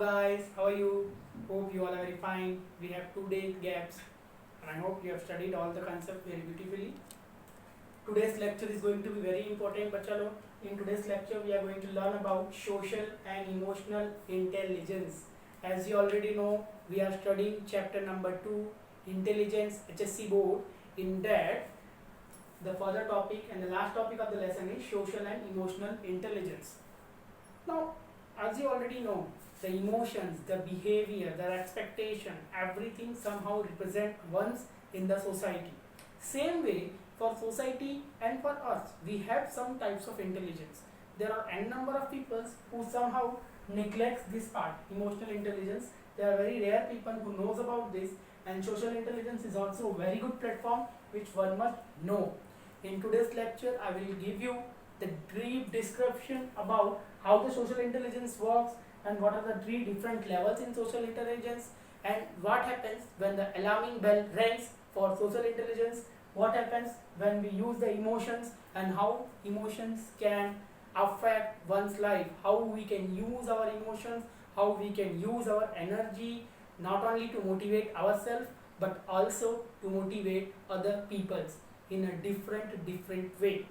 guys, how are you? Hope you all are very fine. We have 2 days gaps and I hope you have studied all the concepts very beautifully. Today's lecture is going to be very important, bachalo. In today's lecture we are going to learn about social and emotional intelligence. As you already know, we are studying chapter number 2, Intelligence HSC Board. In that, the further topic and the last topic of the lesson is social and emotional intelligence. Now, as you already know, the emotions, the behavior, the expectation, everything somehow represent ones in the society. Same way, for society and for us, we have some types of intelligence. There are n number of people who somehow neglects this part, emotional intelligence. There are very rare people who knows about this, and social intelligence is also a very good platform which one must know. In today's lecture, I will give you the brief description about how the social intelligence works and what are the 3 different levels in social intelligence, and what happens when the alarming bell rings for social intelligence, what happens when we use the emotions and how emotions can affect one's life, how we can use our emotions, how we can use our energy not only to motivate ourselves but also to motivate other peoples in a different way.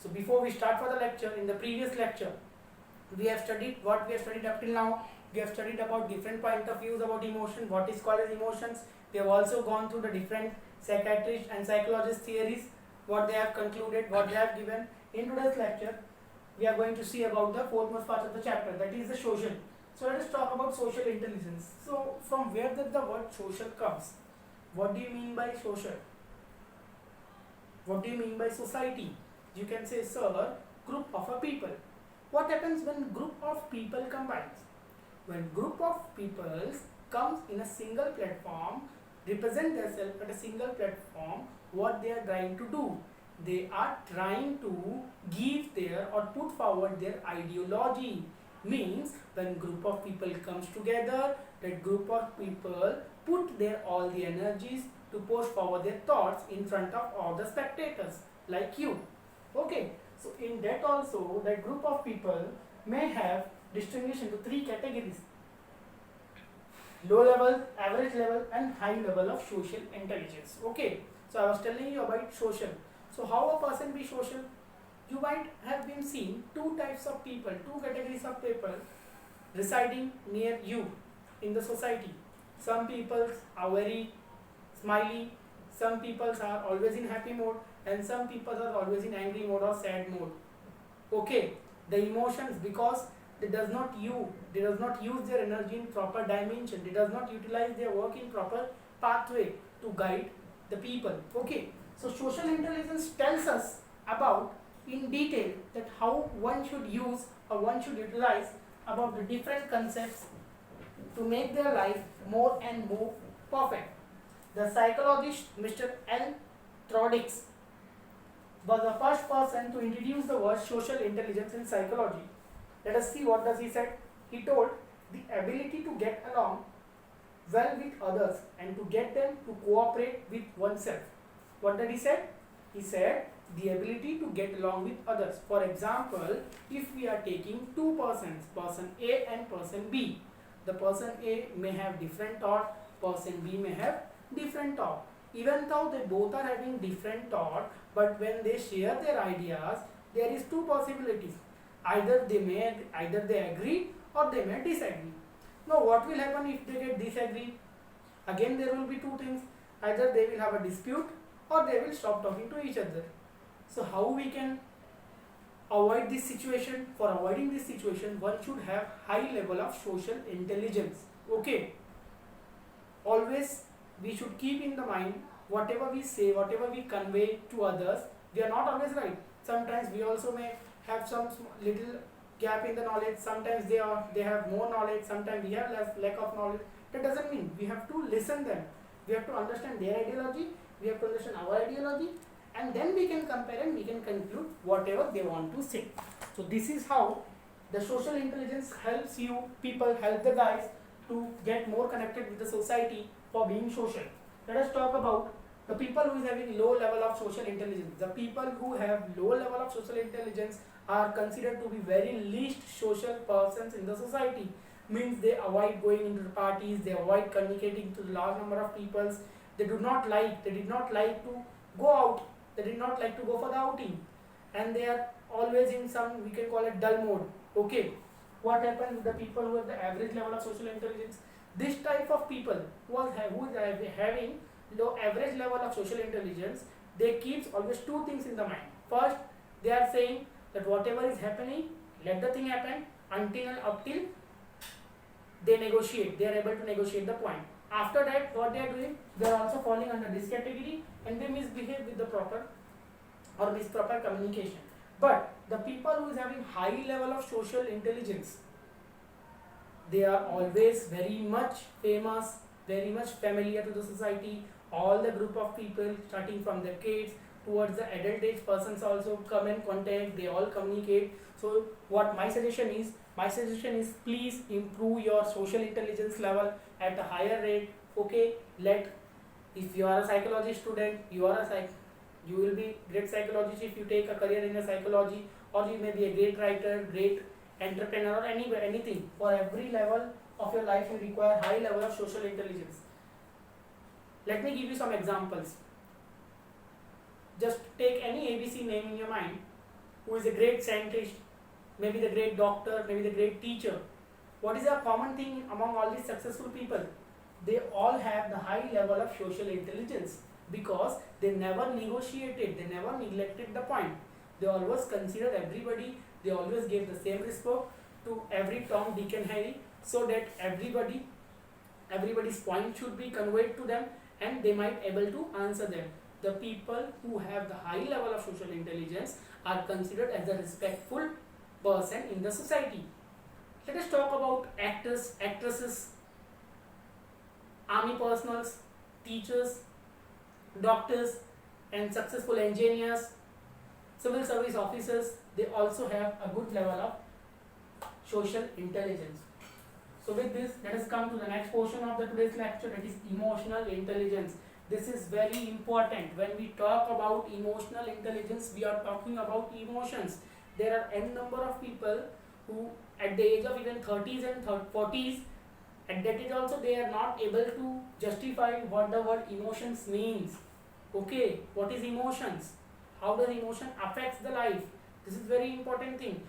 So before we start for the lecture, in the previous lecture we have studied what we have studied up till now. We have studied about different point of views about emotion, what is called as emotions. We have also gone through the different psychiatrists and psychologists theories, what they have concluded, what they have given. In today's lecture we are going to see about the fourth part of the chapter, that is the social. So let us talk about social intelligence. So from where does the word social comes? What do you mean by social? What do you mean by society? You can say, sir, group of a people. What happens when group of people combines? When group of peoples comes in a single platform, represent themselves at a single platform, what they are trying to do? They are trying to give their or put forward their ideology. Means when group of people comes together, that group of people put their all the energies to push forward their thoughts in front of all the spectators like you. Okay, so in that also, that group of people may have distinguished into 3 categories: low level, average level and high level of social intelligence. Okay, so I was telling you about social. So how a person be social? You might have been seeing 2 types of people, 2 categories of people residing near you in the society. Some people are very smiley, some people are always in happy mode, and some people are always in angry mode or sad mode. Okay, the emotions, because they does not use their energy in proper dimension, they does not utilize their work in proper pathway to guide the people. Okay, so social intelligence tells us about in detail that how one should use or one should utilize about the different concepts to make their life more and more perfect. The psychologist Mr. L. Trodix was the first person to introduce the word social intelligence in psychology. Let us see what does he said. He told the ability to get along well with others and to get them to cooperate with oneself. What did he say? He said the ability to get along with others. For example, if we are taking 2 persons, person A and person B, the person A may have different thought, person B may have different thought. Even though they both are having different thought, but when they share their ideas, there is 2 possibilities. Either they agree or they may disagree. Now what will happen if they get disagree? Again there will be 2 things. Either they will have a dispute or they will stop talking to each other. So how we can avoid this situation? For avoiding this situation, one should have high level of social intelligence. Okay. Always we should keep in the mind, whatever we say, whatever we convey to others, we are not always right. Sometimes we also may have some little gap in the knowledge. Sometimes they have more knowledge, sometimes we have lack of knowledge. That doesn't mean we have to listen them. We have to understand their ideology, we have to understand our ideology, and then we can compare and we can conclude whatever they want to say. So this is how the social intelligence helps you people, help the guys to get more connected with the society for being social. Let us talk about the people who is having low level of social intelligence. The people who have low level of social intelligence are considered to be very least social persons in the society. means they avoid going into the parties, they avoid communicating to the large number of peoples, they did not like to go out, they did not like to go for the outing, and they are always in some, we can call it dull mode. Okay, what happens with the people who have the average level of social intelligence? This type of people who is having low average level of social intelligence, they keeps always two things in the mind. First, they are saying that whatever is happening, let the thing happen until and up till they negotiate, they are able to negotiate the point. After that, what they are doing, they are also falling under this category, and they misbehave with the proper or misproper communication. But the people who is having high level of social intelligence, they are always very much famous, very much familiar to the society. All the group of people, starting from the kids towards the adult age persons, also come in contact, they all communicate. So what my suggestion is, please improve your social intelligence level at a higher rate. Okay, if you are a psychology student, you will be great psychologist if you take a career in a psychology, or you may be a great writer, great entrepreneur, or anything. For every level of your life, you require high level of social intelligence. Let me give you some examples. Just take any ABC name in your mind who is a great scientist, maybe the great doctor, maybe the great teacher. What is a common thing among all these successful people? They all have the high level of social intelligence, because they never negotiated, they never neglected the point. They always considered everybody, they always gave the same respect to every Tom, Dick and Harry, so that everybody's point should be conveyed to them and they might able to answer them. The people who have the high level of social intelligence are considered as a respectful person in the society. Let us talk about actors, actresses, army personals, teachers, doctors, and successful engineers, civil service officers. They also have a good level of social intelligence. So with this, let us come to the next portion of the today's lecture, that is emotional intelligence. This is very important. When we talk about emotional intelligence, we are talking about emotions. There are n number of people who at the age of even 30s and 40s, at that age also, they are not able to justify what the word emotions means. Okay, what is emotions? How does emotion affects the life? This is very important thing.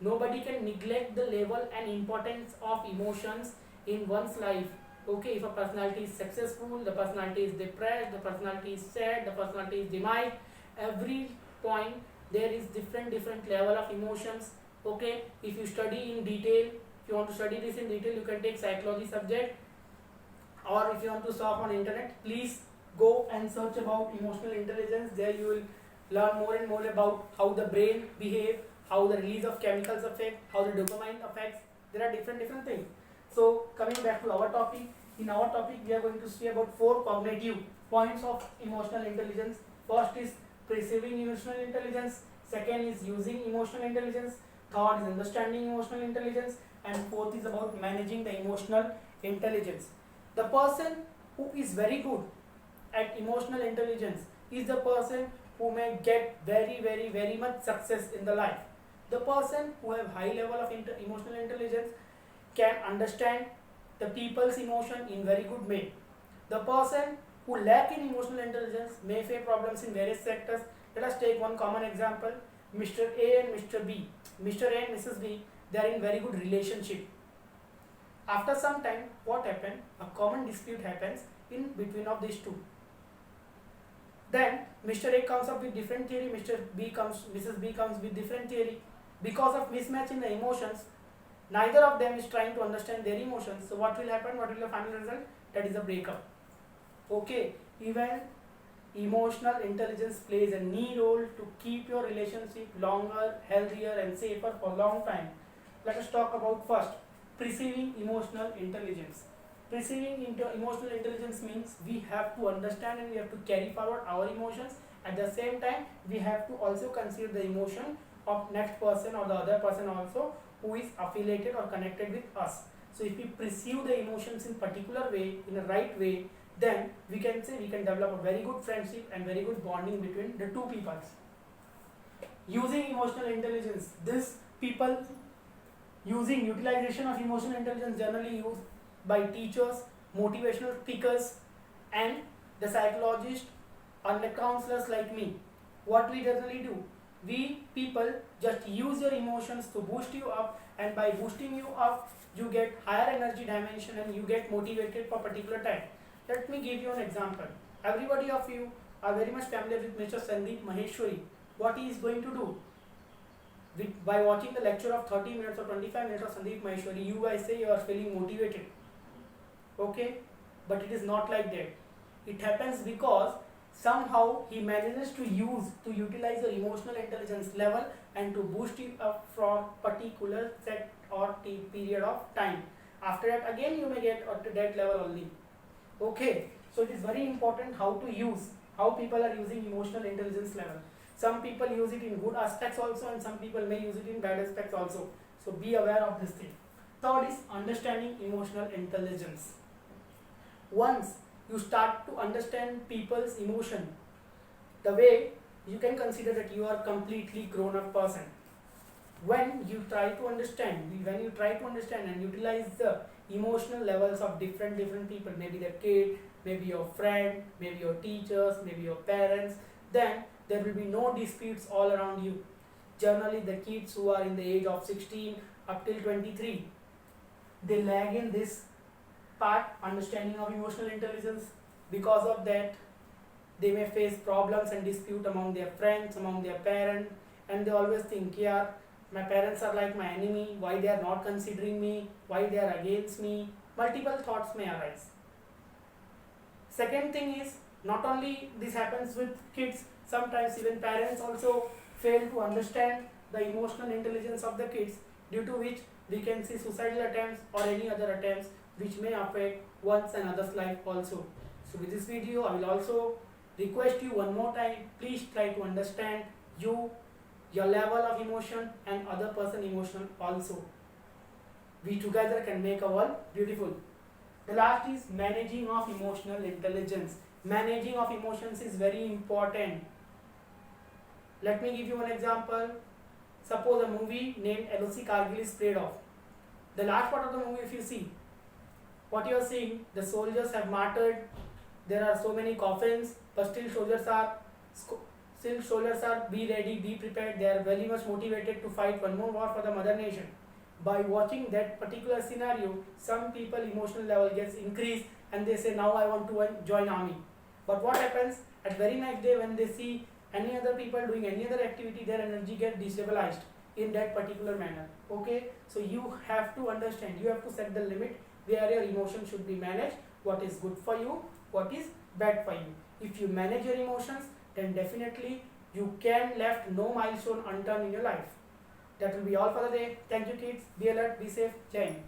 Nobody can neglect the level and importance of emotions in one's life. Okay, if a personality is successful, the personality is depressed, the personality is sad, the personality is demise, every point there is different level of emotions. Okay, if you study in detail, if you want to study this in detail, you can take psychology subject, or if you want to surf on internet, please go and search about emotional intelligence. There you will learn more and more about how the brain behave, how the release of chemicals affect, how the dopamine affects. There are different things. So coming back to our topic, in our topic we are going to see about 4 cognitive points of emotional intelligence. First is perceiving emotional intelligence, second is using emotional intelligence, third is understanding emotional intelligence, and fourth is about managing the emotional intelligence. The person who is very good at emotional intelligence is the person who may get very much success in the life. The person who have high level of emotional intelligence can understand the people's emotion in very good way. The person who lack in emotional intelligence may face problems in various sectors. Let us take one common example. Mr. A and Mr. B. Mr. A and Mrs. B, they are in very good relationship. After some time, what happened? A common dispute happens in between of these two. Then Mr. A comes up with different theory, Mrs. B comes with different theory. Because of mismatch in the emotions, neither of them is trying to understand their emotions. So what will happen? What will be the final result? That is a breakup. Okay, even emotional intelligence plays a key role to keep your relationship longer, healthier and safer for a long time. Let us talk about first, perceiving emotional intelligence. Perceiving emotional intelligence means we have to understand and we have to carry forward our emotions. At the same time, we have to also consider the emotion of next person or the other person also who is affiliated or connected with us. So if we perceive the emotions in particular way, in a right way, then we can say we can develop a very good friendship and very good bonding between the two peoples. Using emotional intelligence, this people Using utilization of emotional intelligence generally used by teachers, motivational speakers, and the psychologists and the counselors like me. What we generally do, we people just use your emotions to boost you up, and by boosting you up, you get higher energy dimension and you get motivated for particular time. Let me give you an example. Everybody of you are very much familiar with Mr. Sandeep Maheshwari. What he is going to do? By watching the lecture of 30 minutes or 25 minutes of Sandeep Maheshwari, you guys say you are feeling motivated. Okay? But it is not like that. It happens because somehow he manages to utilize your emotional intelligence level and to boost you up from particular set or period of time. After that, again you may get up to that level only. Okay? So it is very important how to use, how people are using emotional intelligence level. Some people use it in good aspects also, and some people may use it in bad aspects also. So be aware of this thing. Third is understanding emotional intelligence. Once you start to understand people's emotion, the way you can consider that you are completely grown up person. When you try to understand and utilize the emotional levels of different people, maybe the kid, maybe your friend, maybe your teachers, maybe your parents, then there will be no disputes all around you. Generally, the kids who are in the age of 16 up till 23, they lag in this part, understanding of emotional intelligence. Because of that, they may face problems and dispute among their friends, among their parents, and they always think, yeah, my parents are like my enemy, why they are not considering me, why they are against me. Multiple thoughts may arise. Second thing is, not only this happens with kids, sometimes even parents also fail to understand the emotional intelligence of the kids, due to which we can see suicidal attempts or any other attempts which may affect one's and others' life also. So with this video, I will also request you one more time, please try to understand your level of emotion and other person emotion also. We together can make a world beautiful. The last is managing of emotional intelligence. Managing of emotions is very important. Let me give you one example. Suppose a movie named LOC Kargil is played off. The last part of the movie, if you see, what you are seeing, the soldiers have martyred. There are so many coffins, but still soldiers are be ready, be prepared. They are very much motivated to fight one more war for the mother nation. By watching that particular scenario, some people emotional level gets increased and they say, now I want to join army. But what happens at very next day when they see any other people doing any other activity, their energy gets destabilized in that particular manner. Okay, so you have to understand, you have to set the limit where your emotion should be managed, what is good for you, what is bad for you. If you manage your emotions, then definitely you can left no milestone unturned in your life. That will be all for the day. Thank you kids. Be alert, be safe. Jai Hind.